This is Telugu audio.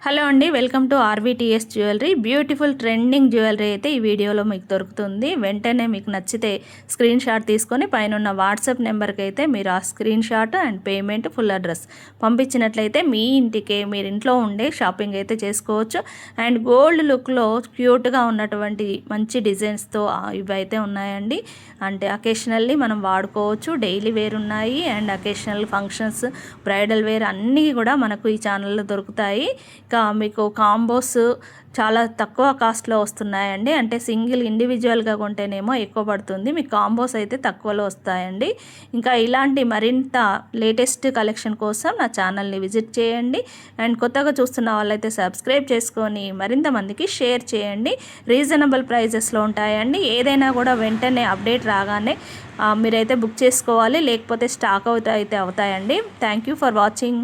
హలో అండి, welcome to RVTS jewellery. Beautiful trending jewellery అయితే ఈ వీడియోలో మీకు దొరుకుతుంది. వెంటనే మీకు నచ్చితే స్క్రీన్ షాట్ తీసుకొని పైన వాట్సాప్ నెంబర్కి అయితే మీరు ఆ screen shot and payment full address పంపించినట్లయితే మీ ఇంటికే మీరు ఇంట్లో ఉండే షాపింగ్ అయితే చేసుకోవచ్చు. అండ్ గోల్డ్ లుక్లో క్యూట్గా ఉన్నటువంటి మంచి డిజైన్స్తో ఇవైతే ఉన్నాయండి. అంటే అకేషనల్లీ మనం వాడుకోవచ్చు. డైలీ వేర్ ఉన్నాయి and occasional functions, bridal wear అన్నీ కూడా మనకు ఈ ఛానల్లో దొరుకుతాయి. ఇంకా మీకు కాంబోస్ చాలా తక్కువ కాస్ట్లో వస్తున్నాయండి. అంటే సింగిల్ ఇండివిజువల్గా కొంటేనేమో ఎక్కువ పడుతుంది, మీకు కాంబోస్ అయితే తక్కువలో వస్తాయండి. ఇంకా ఇలాంటి మరింత లేటెస్ట్ కలెక్షన్ కోసం నా ఛానల్ని విజిట్ చేయండి. అండ్ కొత్తగా చూస్తున్న వాళ్ళైతే సబ్స్క్రైబ్ చేసుకొని మరింత మందికి షేర్ చేయండి. రీజనబుల్ ప్రైజెస్లో ఉంటాయండి. ఏదైనా కూడా వెంటనే అప్డేట్ రాగానే మీరైతే బుక్ చేసుకోవాలి, లేకపోతే స్టాక్ అయితే అవుతాయండి. Thank you for watching.